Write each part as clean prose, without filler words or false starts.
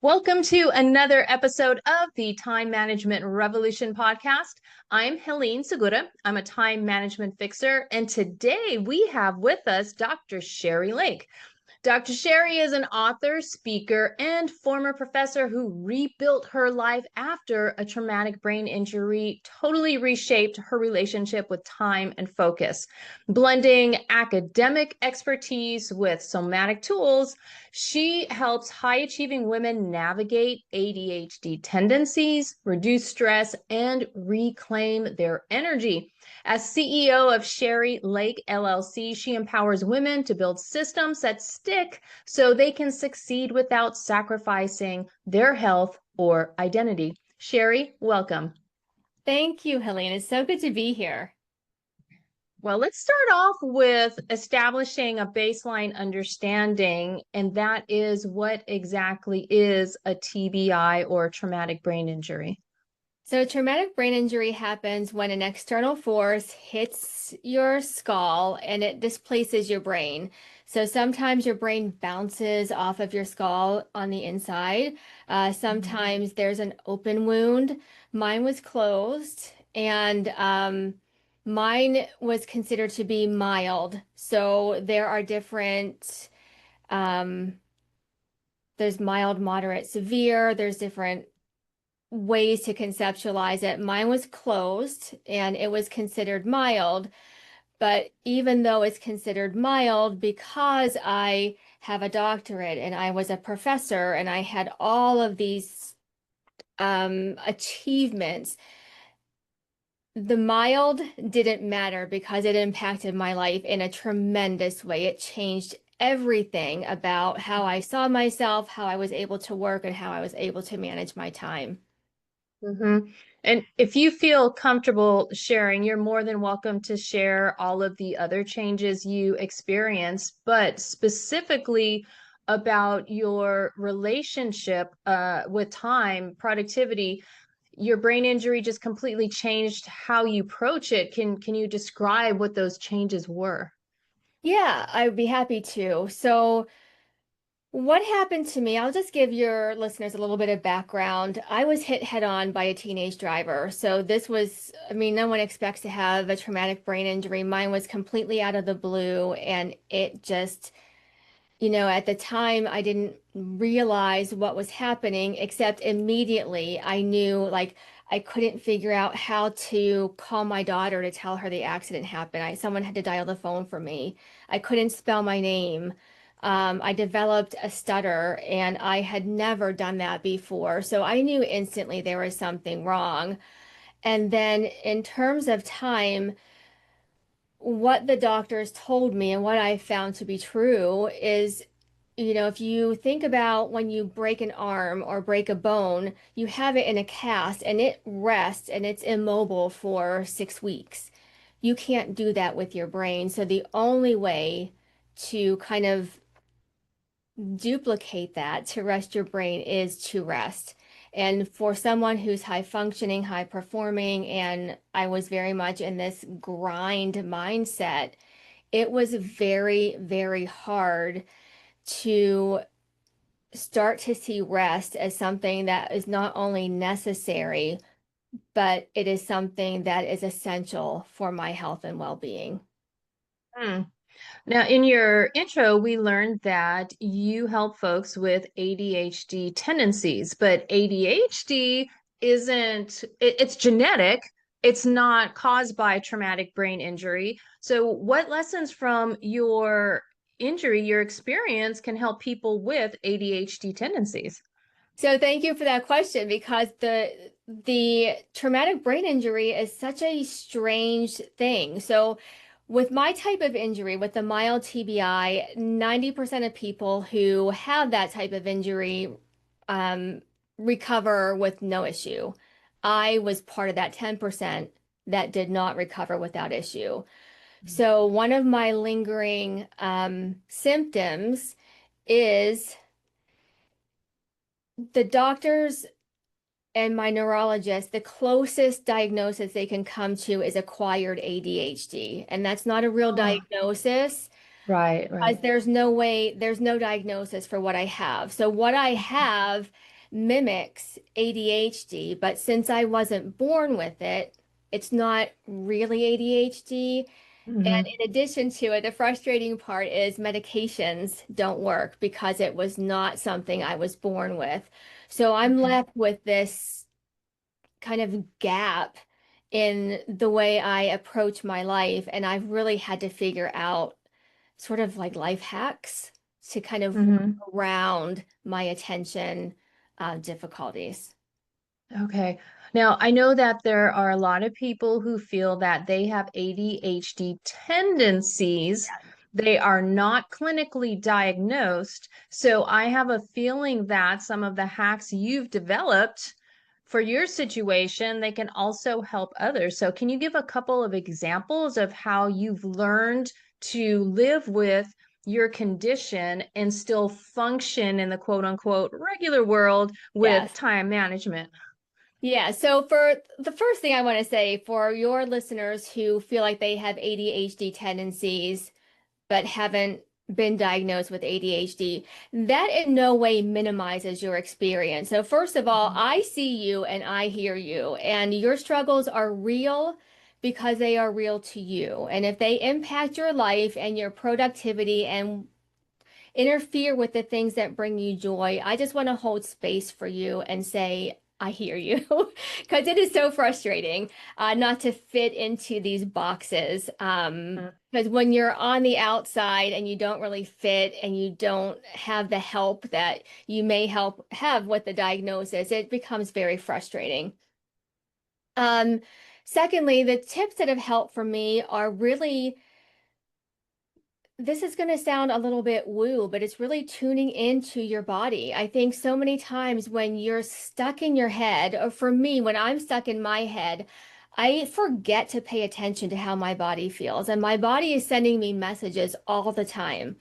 Welcome to another episode of the Time Management Revolution podcast. I'm Helene Segura. I'm a time management fixer, and today we have with us Dr. Sheri Lake. Dr. Sheri is an author, speaker, and former professor who rebuilt her life after a traumatic brain injury, totally reshaped her relationship with time and focus. Blending academic expertise with somatic tools, she helps high achieving women navigate ADHD tendencies, reduce stress, and reclaim their energy. As CEO of Sheri Lake LLC, she empowers women to build systems that stick so they can succeed without sacrificing their health or identity. Sheri, welcome. Thank you, Helene. It's so good to be here. Well, let's start off with establishing a baseline understanding, and that is what exactly is a TBI or traumatic brain injury. So, traumatic brain injury happens when an external force hits your skull and it displaces your brain. So, sometimes your brain bounces off of your skull on the inside. Sometimes there's an open wound. Mine was closed, and mine was considered to be mild. So, there are different, um, there's mild, moderate, severe, there's different ways to conceptualize it. Mine was closed and it was considered mild. But even though it's considered mild, because I have a doctorate and I was a professor and I had all of these achievements, the mild didn't matter because it impacted my life in a tremendous way. It changed everything about how I saw myself, how I was able to work, and how I was able to manage my time. Mm-hmm. And if you feel comfortable sharing, you're more than welcome to share all of the other changes you experience, but specifically about your relationship with time, productivity. Your brain injury just completely changed how you approach it. Can you describe what those changes were? Yeah, I'd be happy to. So, what happened to me? I'll just give your listeners a little bit of background. I was hit head on by a teenage driver. So, this was, I mean, no one expects to have a traumatic brain injury. Mine was completely out of the blue, and it just, at the time, I didn't realize what was happening, except immediately I knew, like, I couldn't figure out how to call my daughter to tell her the accident happened. Someone had to dial the phone for me. I couldn't spell my name. I developed a stutter, and I had never done that before. So I knew instantly there was something wrong. And then, in terms of time, what the doctors told me and what I found to be true is, if you think about when you break an arm or break a bone, you have it in a cast and it rests and it's immobile for 6 weeks. You can't do that with your brain. So the only way to kind of duplicate that to rest your brain is to rest. And for someone who's high functioning, high performing, and I was very much in this grind mindset, it was very, very hard to start to see rest as something that is not only necessary, but it is something that is essential for my health and well-being. Hmm. Now, in your intro, we learned that you help folks with ADHD tendencies, but ADHD it's genetic. It's not caused by traumatic brain injury. So, what lessons from your injury, your experience, can help people with ADHD tendencies? So thank you for that question because the traumatic brain injury is such a strange thing. So with my type of injury, with the mild TBI, 90% of people who have that type of injury um, recover with no issue. I was part of that 10% that did not recover without issue. So one of my lingering symptoms is the doctors and my neurologist, the closest diagnosis they can come to is acquired ADHD. And that's not a real Oh. diagnosis. Right, Because right. there's no way, there's no diagnosis for what I have. So what I have mimics ADHD, but since I wasn't born with it, it's not really ADHD. And Hmm. in addition to it, the frustrating part is medications don't work because it was not something I was born with. So I'm Okay. left with this kind of gap in the way I approach my life. And I've really had to figure out sort of like life hacks to kind of work Hmm. around my attention difficulties. Okay. Now, I know that there are a lot of people who feel that they have ADHD tendencies. They are not clinically diagnosed. So I have a feeling that some of the hacks you've developed for your situation, they can also help others. So can you give a couple of examples of how you've learned to live with your condition and still function in the quote unquote regular world with Yes. time management? Yeah, so for the first thing I want to say for your listeners who feel like they have ADHD tendencies but haven't been diagnosed with ADHD, that in no way minimizes your experience. So first of all, Mhm. I see you and I hear you, and your struggles are real because they are real to you. And if they impact your life and your productivity and interfere with the things that bring you joy, I just want to hold space for you and say, I hear you, because it is so frustrating not to fit into these boxes. Because when you're on the outside and you don't really fit and you don't have the help that you may help have with the diagnosis, it becomes very frustrating. Um, Secondly, the tips that have helped for me are really, this is going to sound a little bit woo, but it's really tuning into your body. I think so many times when you're stuck in your head, or for me, when I'm stuck in my head, I forget to pay attention to how my body feels. And my body is sending me messages all the time.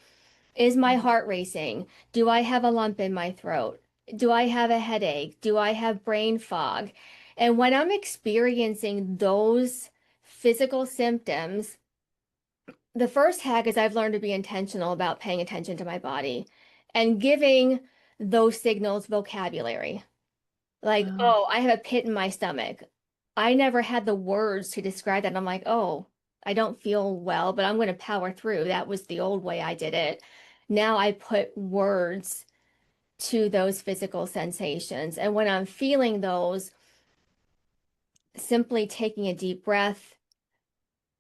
Is my heart racing? Do I have a lump in my throat? Do I have a headache? Do I have brain fog? And when I'm experiencing those physical symptoms, the first hack is I've learned to be intentional about paying attention to my body and giving those signals vocabulary. Like, Oh, oh, I have a pit in my stomach. I never had the words to describe that. I'm like, oh, I don't feel well, but I'm going to power through. That was the old way I did it. Now I put words to those physical sensations. And when I'm feeling those, simply taking a deep breath,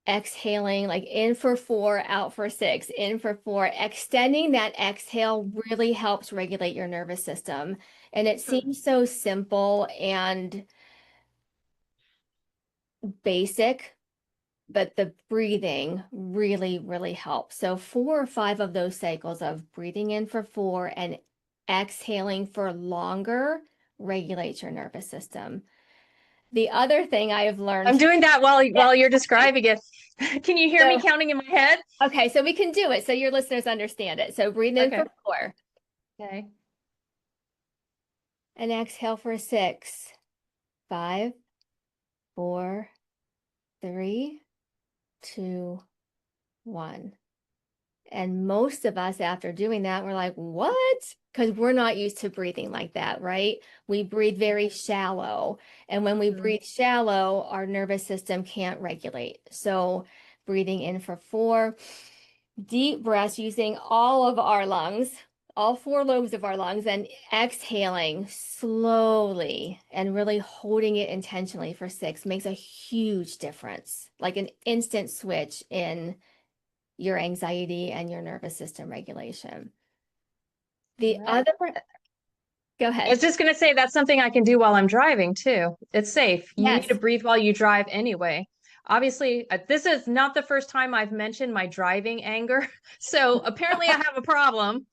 exhaling, like in for 4, out for 6, in for 4. Extending that exhale really helps regulate your nervous system. And it seems so simple and basic, but the breathing really, really helps. So 4 or 5 of those cycles of breathing in for 4 and exhaling for longer regulates your nervous system. The other thing I have learned I'm to, doing that yeah, while you're okay. describing it. Can you hear me So, counting in my head? okay, so we can do it so your listeners understand it. So breathe in for Okay. 4 Okay. and exhale for 6. 5, 4, 3, 2, 1. And most of us, after doing that, we're like, what? Because we're not used to breathing like that, right? We breathe very shallow. And when we Mhm. breathe shallow, our nervous system can't regulate. So breathing in for 4, deep breaths using all of our lungs, all 4 lobes of our lungs, and exhaling slowly and really holding it intentionally for 6 makes a huge difference, like an instant switch in your anxiety and your nervous system regulation. The Right. other, go I was ahead. just going to say that's something I can do while I'm driving too. It's safe. You need to Yes. breathe while you drive anyway. Obviously, this is not the first time I've mentioned my driving anger. So apparently I have a problem.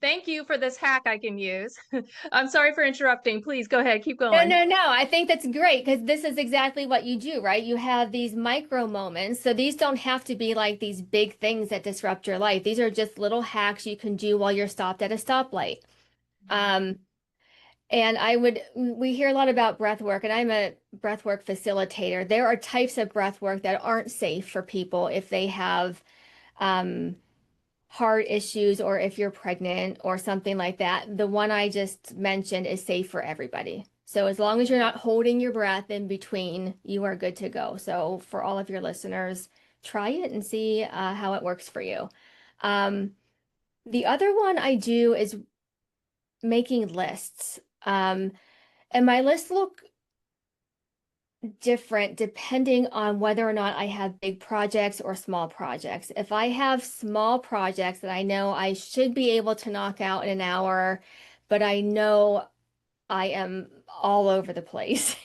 Thank you for this hack I can use. I'm sorry for interrupting. Please go ahead, keep No, going. no, no. I think that's great because this is exactly what you do, right? You have these micro moments. So these don't have to be like these big things that disrupt your life. These are just little hacks you can do while you're stopped at a stoplight. Um, and we hear a lot about breath work, and I'm a breath work facilitator. There are types of breath work that aren't safe for people if they have um, heart issues or if you're pregnant or something like that, the one I just mentioned is safe for everybody. So as long as you're not holding your breath in between, you are good to go. So for all of your listeners, try it and see how it works for you. Um, the other one I do is making lists. And my lists look different depending on whether or not I have big projects or small projects. If I have small projects that I know I should be able to knock out in an hour, but I know I am all over the place,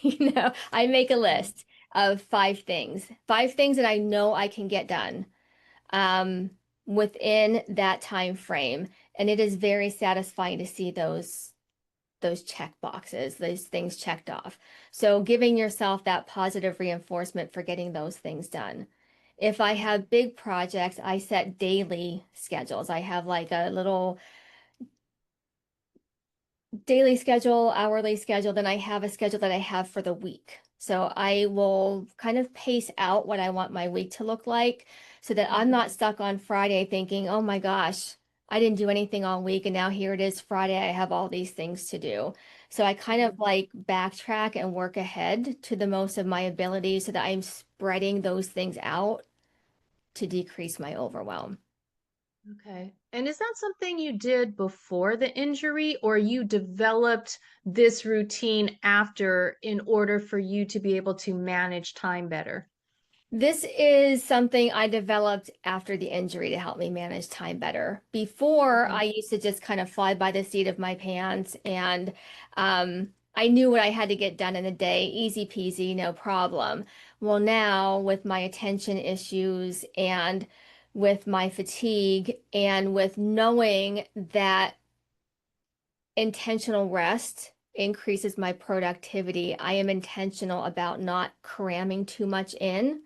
I make a list of five things that I know I can get done um, within that time frame. And it is very satisfying to see those check boxes, those things checked off. So giving yourself that positive reinforcement for getting those things done. If I have big projects, I set daily schedules. I have like a little daily schedule, hourly schedule, then I have a schedule that I have for the week. So I will kind of pace out what I want my week to look like so that I'm not stuck on Friday thinking, oh my gosh, I didn't do anything all week and now here it is Friday, I have all these things to do. So I kind of like backtrack and work ahead to the most of my ability so that I'm spreading those things out to decrease my overwhelm. Okay. And is that something you did before the injury, or you developed this routine after in order for you to be able to manage time better? This is something I developed after the injury to help me manage time better. Before, Okay. I used to just kind of fly by the seat of my pants, and I knew what I had to get done in a day, easy peasy, no problem. Well, now with my attention issues and with my fatigue and with knowing that intentional rest increases my productivity, I am intentional about not cramming too much in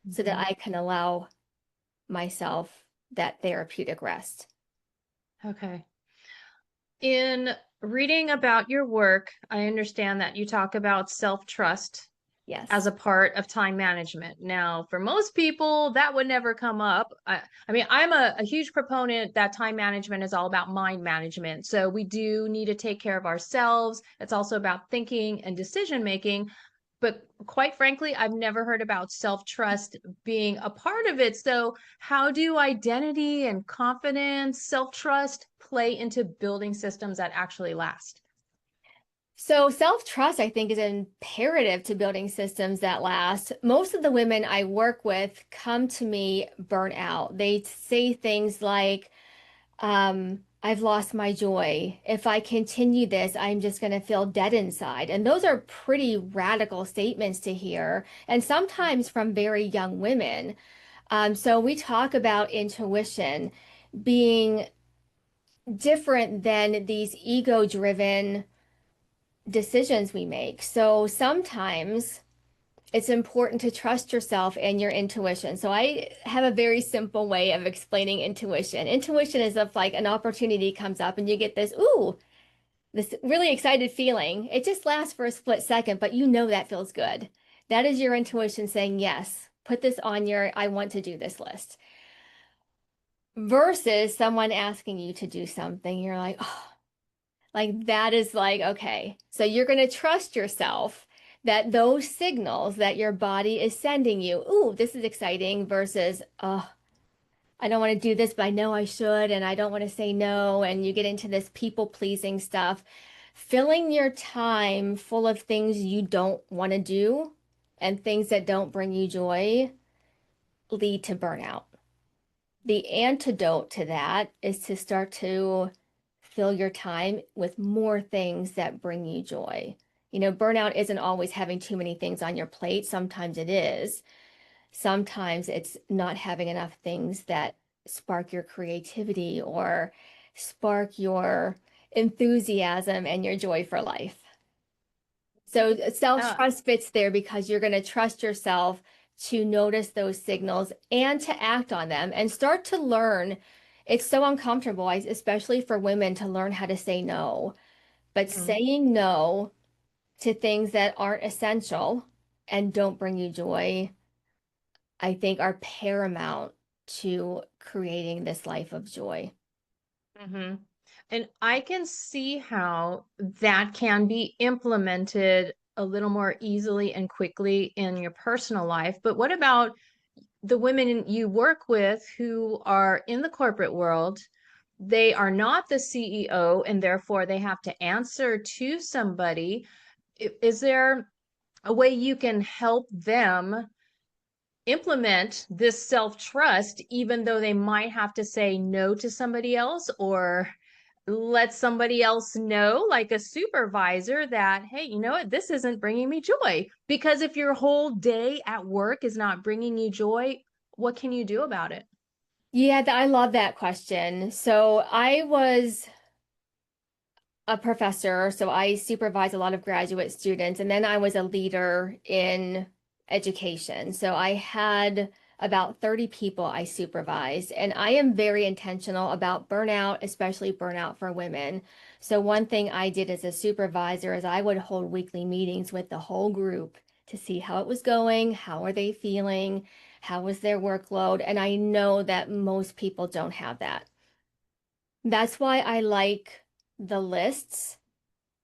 so that Mhm. I can allow myself that therapeutic rest. Okay. In reading about your work, I understand that you talk about self-trust as Yes. a part of time management. Now, for most people, that would never come up. I mean, I'm a huge proponent that time management is all about mind management. So we do need to take care of ourselves. It's also about thinking and decision making. But quite frankly, I've never heard about self-trust being a part of it. So how do identity and confidence, self-trust play into building systems that actually last? So self-trust, I think, is imperative to building systems that last. Most of the women I work with come to me burnt out. They say things like, I've lost my joy. If I continue this, I'm just going to feel dead inside. And those are pretty radical statements to hear, and sometimes from very young women. So we talk about intuition being different than these ego-driven decisions we make. So sometimes it's important to trust yourself and your intuition. So I have a very simple way of explaining intuition. Intuition is if like an opportunity comes up and you get this, ooh, this really excited feeling. It just lasts for a split second, but you know that feels good. That is your intuition saying, yes, put this on your I want to do this list. Versus someone asking you to do something, you're like, oh, like that is like, okay. So you're going to trust yourself that those signals that your body is sending you, ooh, this is exciting versus, oh, I don't want to do this, but I know I should, and I don't want to say no. And you get into this people pleasing stuff, filling your time full of things you don't want to do and things that don't bring you joy lead to burnout. The antidote to that is to start to fill your time with more things that bring you joy. Burnout isn't always having too many things on your plate. Sometimes it is. Sometimes it's not having enough things that spark your creativity or spark your enthusiasm and your joy for life. So Uh, self-trust fits there because you're going to trust yourself to notice those signals and to act on them and start to learn. It's so uncomfortable, especially for women, to learn how to say no. But mhm. saying no to things that aren't essential and don't bring you joy, I think are paramount to creating this life of joy. Mm-hmm. And I can see how that can be implemented a little more easily and quickly in your personal life. But what about the women you work with who are in the corporate world? They are not the CEO, and therefore they have to answer to somebody. Is there a way you can help them implement this self-trust, even though they might have to say no to somebody else, or let somebody else know, like a supervisor, that, hey, you know what, this isn't bringing me joy? Because if your whole day at work is not bringing you joy, what can you do about it? Yeah, I love that question. So I was a professor, so I supervise a lot of graduate students, and then I was a leader in education. So I had about 30 people I supervised, and I am very intentional about burnout, especially burnout for women. So one thing I did as a supervisor is I would hold weekly meetings with the whole group to see how it was going, how are they feeling, how was their workload, and I know that most people don't have that. That's why I like the lists,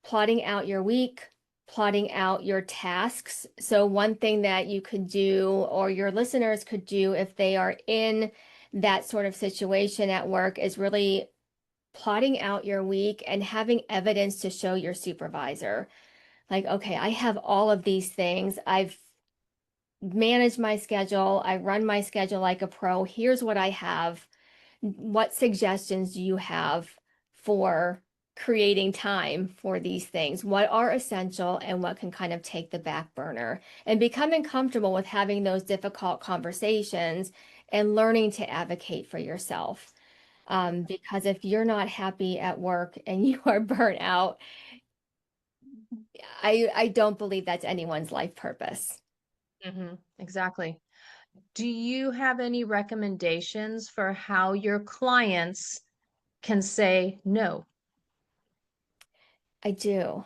plotting out your week, plotting out your tasks. So, one thing that you could do, or your listeners could do if they are in that sort of situation at work, is really plotting out your week and having evidence to show your supervisor. Like, okay, I have all of these things. I've managed my schedule. I run my schedule like a pro. Here's what I have. What suggestions do you have for creating time for these things? What are essential and what can kind of take the back burner? And becoming comfortable with having those difficult conversations and learning to advocate for yourself. Because if you're not happy at work and you are burnt out, I don't believe that's anyone's life purpose. Exactly. Do you have any recommendations for how your clients can say no? I do.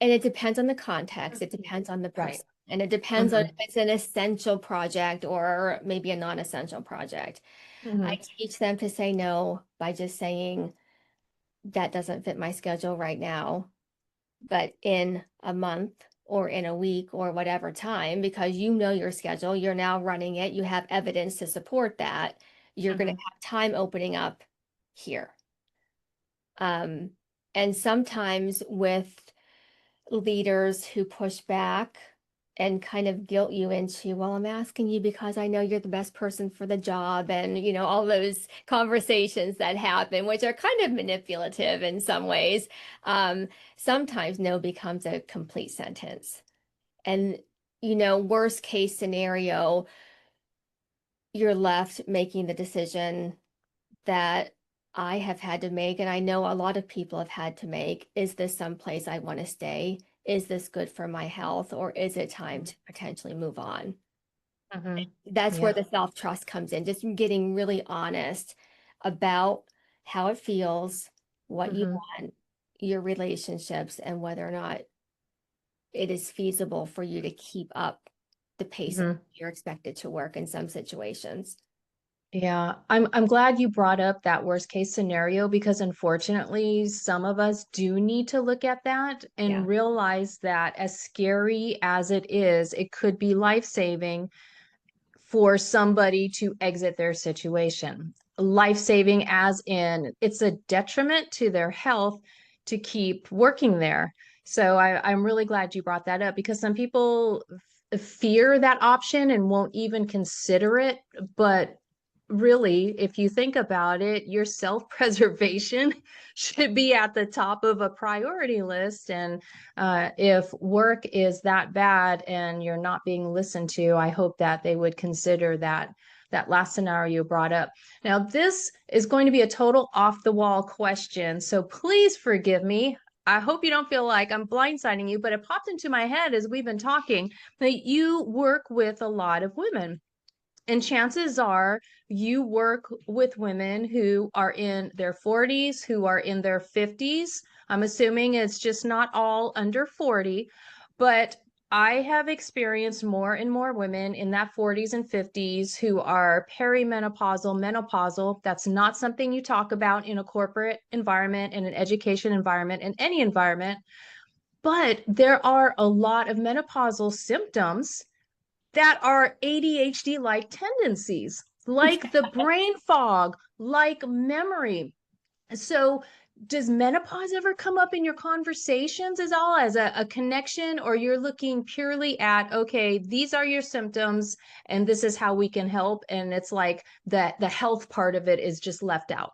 And it depends on the context, it depends on the Right. person, and it depends on if Mm-hmm. it's an essential project or maybe a non-essential project. I Mm-hmm. teach them to say no by just saying, that doesn't fit my schedule right now, but in a month or in a week or whatever time, because you know your schedule, you're now running it, you have evidence to support that, you're going to Mm-hmm. have time opening up here. Um, and sometimes with leaders who push back and kind of guilt you into, well, I'm asking you because I know you're the best person for the job, and all those conversations that happen, which are kind of manipulative in some ways. Sometimes no becomes a complete sentence. And worst case scenario, you're left making the decision that I have had to make, and I know a lot of people have had to make. Is this someplace I want to stay? Is this good for my health, or is it time to potentially move on? Mm-hmm. That's where Yeah. the self-trust comes in, just getting really honest about how it feels, what you Mm-hmm. want, your relationships, and whether or not it is feasible for you to keep up the pace Mm-hmm. you're expected to work in some situations. Yeah, I'm glad you brought up that worst case scenario, because unfortunately, some of us do need to look at that Yeah. and realize that, as scary as it could be life-saving for somebody to exit their situation. Life-saving as in it's a detriment to their health to keep working there. So I'm really glad you brought that up, because some people fear that option and won't even consider it. But really, if you think about it, your self-preservation should be at the top of a priority list. And if work is that bad and you're not being listened to, I hope that they would consider that last scenario you brought up. Now, this is going to be a total off the wall question, so please forgive me. I hope you don't feel like I'm blindsiding you, but it popped into my head as we've been talking that you work with a lot of women. And chances are you work with women who are in their 40s, who are in their 50s. I'm assuming it's just not all under 40, but I have experienced more and more women in that 40s and 50s who are perimenopausal, menopausal. That's not something you talk about in a corporate environment, in an education environment, in any environment. But there are a lot of menopausal symptoms that are ADHD-like tendencies, like the brain fog, like memory. So, does menopause ever come up in your conversations as all as a connection, or you're looking purely at, okay, these are your symptoms and this is how we can help? And it's like that the health part of it is just left out.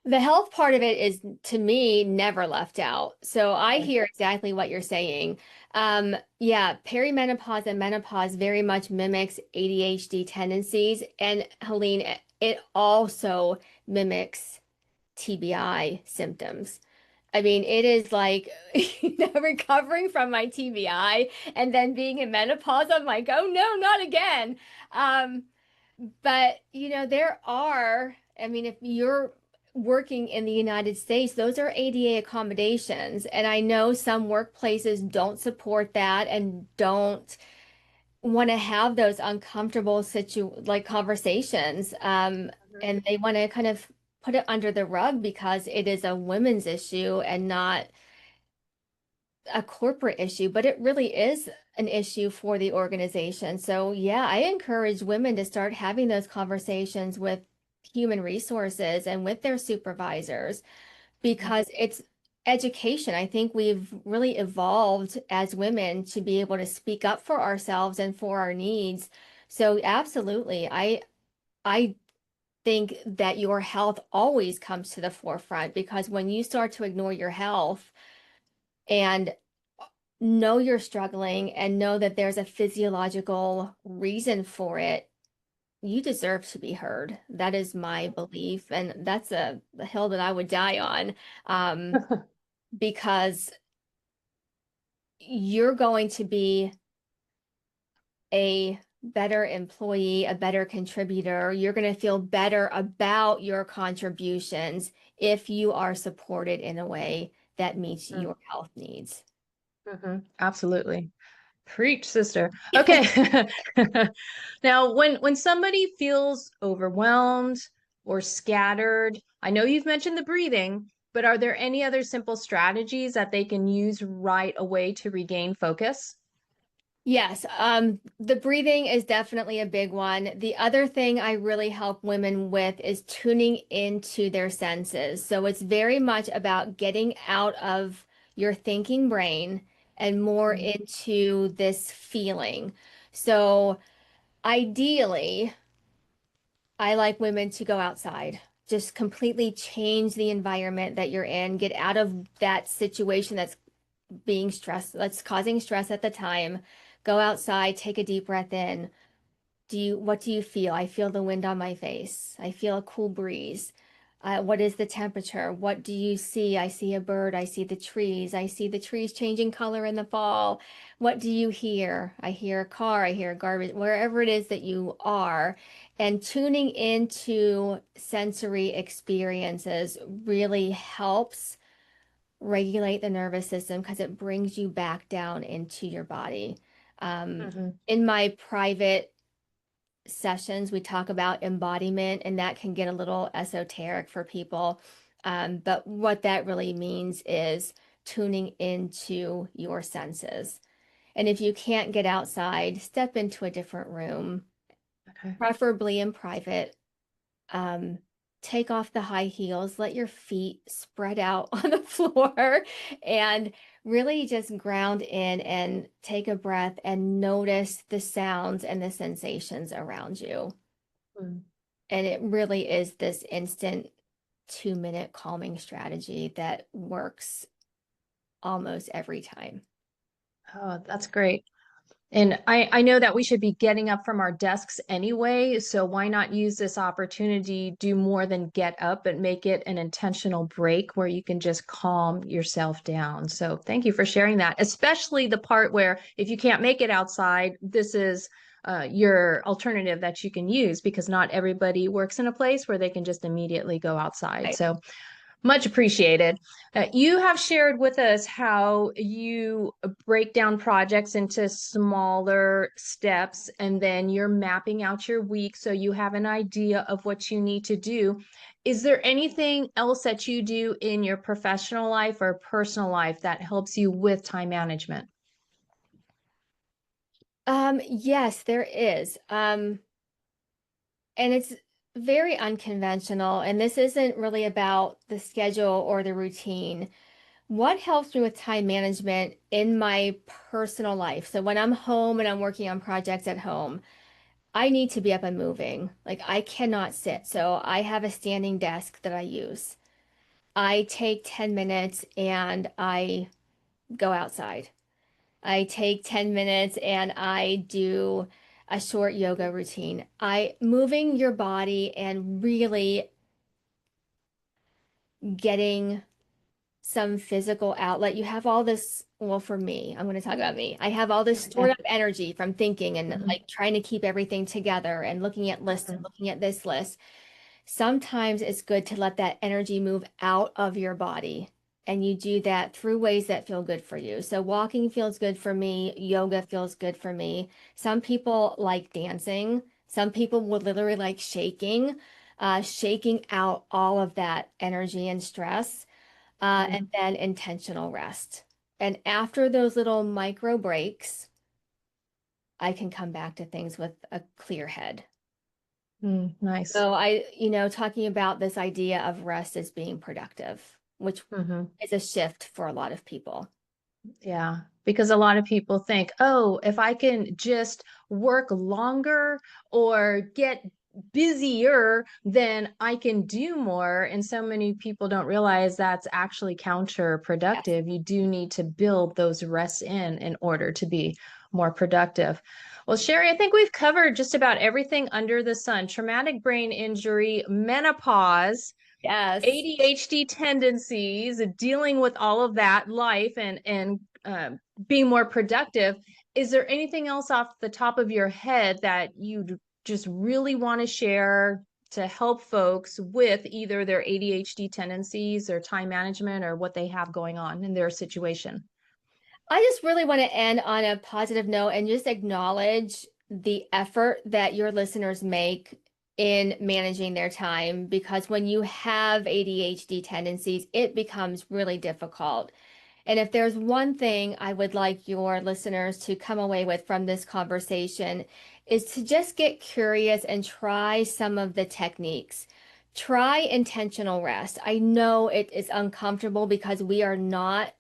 The health part of it is, to me, never left out. So I Okay. hear exactly what you're saying. Yeah, perimenopause and menopause very much mimics ADHD tendencies. And Helene, it also mimics TBI symptoms. I mean, it is like, recovering from my TBI and then being in menopause, I'm like, oh no, not again. Um, but there are, I mean, if you're working in the United States, those are ADA accommodations. And I know some workplaces don't support that and don't want to have those uncomfortable conversations. Mhm. And they want to kind of put it under the rug because it is a women's issue and not a corporate issue, but it really is an issue for the organization. So, yeah, I encourage women to start having those conversations with human resources and with their supervisors because it's education. I think we've really evolved as women to be able to speak up for ourselves and for our needs. So, absolutely, I think that your health always comes to the forefront because when you start to ignore your health and know you're struggling and know that there's a physiological reason for it, you deserve to be heard. That is my belief. And that's a hill that I would die on, because you're going to be a better employee, a better contributor. You're going to feel better about your contributions if you are supported in a way that meets your health needs. Absolutely. Preach, sister. Okay. Now, when somebody feels overwhelmed or scattered, I know you've mentioned the breathing, but are there any other simple strategies that they can use right away to regain focus? Yes, the breathing is definitely a big one. The other thing I really help women with is tuning into their senses. So it's very much about getting out of your thinking brain and more Mm. into this feeling. So ideally, I like women to go outside, just completely change the environment that you're in, get out of that situation that's causing stress at the time. Go outside, take a deep breath in. What do you feel? I feel the wind on my face. I feel a cool breeze. What is the temperature? What do you see? I see a bird. I see the trees. I see the trees changing color in the fall. What do you hear? I hear a car. I hear garbage, wherever it is that you are. And tuning into sensory experiences really helps regulate the nervous system because it brings you back down into your body. Mhm. In my private sessions, we talk about embodiment, and that can get a little esoteric for people. But what that really means is tuning into your senses. And if you can't get outside, step into a different room, Okay. preferably in private. um, Take off the high heels, let your feet spread out on the floor, and really just ground in and take a breath and notice the sounds and the sensations around you. Mm. And it really is this instant 2-minute calming strategy that works almost every time. Oh, that's great. And I know that we should be getting up from our desks anyway, so why not use this opportunity, do more than get up, but make it an intentional break where you can just calm yourself down. So thank you for sharing that, especially the part where if you can't make it outside, this is your alternative that you can use because not everybody works in a place where they can just immediately go outside. Right. So Much appreciated. You have shared with us how you break down projects into smaller steps and then you're mapping out your week so you have an idea of what you need to do. Is there anything else that you do in your professional life or personal life that helps you with time management? Yes, there is. And it's very unconventional, and this isn't really about the schedule or the routine. What helps me with time management in my personal life? So when I'm home and I'm working on projects at home, I need to be up and moving. Like I cannot sit. So I have a standing desk that I use. I take 10 minutes and I go outside. I take 10 minutes and I do a short yoga routine. I moving your body and really getting some physical outlet. You have all this, well, for me, I'm going to talk about me. I have all this stored up energy from thinking and Mhm, like trying to keep everything together and looking at lists and mhm, looking at this list. Sometimes it's good to let that energy move out of your body. And you do that through ways that feel good for you. So walking feels good for me. Yoga feels good for me. Some people like dancing. Some people would literally like shaking out all of that energy and stress, and mhm. then intentional rest. And after those little micro breaks, I can come back to things with a clear head. Nice. So talking about this idea of rest as being productive, which Mhm. is a shift for a lot of people. Yeah, because a lot of people think, oh, if I can just work longer or get busier, then I can do more. And so many people don't realize that's actually Yes. counterproductive. You do need to build those rests in order to be more productive. Well, Sheri, I think we've covered just about everything under the sun: traumatic brain injury, menopause, Yes. ADHD tendencies, dealing with all of that life and being more productive. Is there anything else off the top of your head that you just really want to share to help folks with either their ADHD tendencies or time management or what they have going on in their situation? I just really want to end on a positive note and just acknowledge the effort that your listeners make in managing their time, because when you have ADHD tendencies, it becomes really difficult. And if there's one thing I would like your listeners to come away with from this conversation is to just get curious and try some of the techniques. Try intentional rest. I know it is uncomfortable because we are not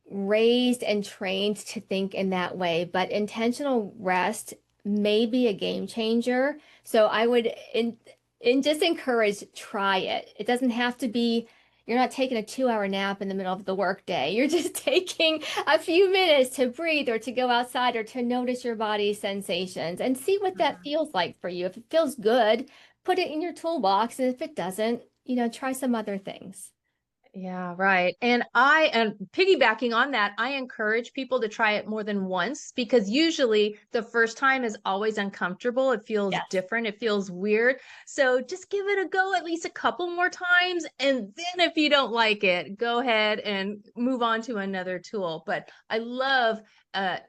raised and trained to think in that way, but intentional rest may be a game changer. So I would just encourage try it. It doesn't have to be, you're not taking a 2 hour nap in the middle of the workday. You're just taking a few minutes to breathe or to go outside or to notice your body's sensations and see what that Mhm. feels like for you. If it feels good, put it in your toolbox. And if it doesn't, try some other things. Yeah, right. And I am piggybacking on that. I encourage people to try it more than once because usually the first time is always uncomfortable. It feels Yes. different. It feels weird. So just give it a go at least a couple more times. And then if you don't like it, go ahead and move on to another tool. But I love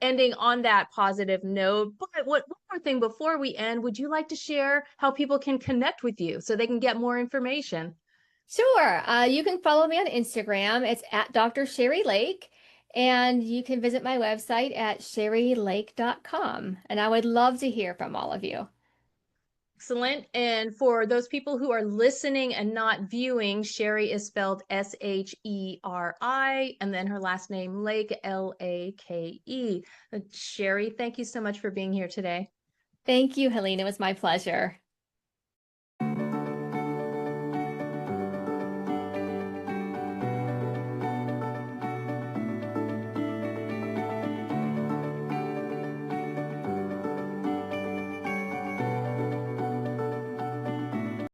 ending on that positive note. But one more thing before we end, would you like to share how people can connect with you so they can get more information? Sure. You can follow me on Instagram. It's at Dr. Sheri Lake. And you can visit my website at sherilake.com. And I would love to hear from all of you. Excellent. And for those people who are listening and not viewing, Sheri is spelled Sheri, and then her last name Lake, Lake. Sheri, thank you so much for being here today. Thank you, Helene. It was my pleasure.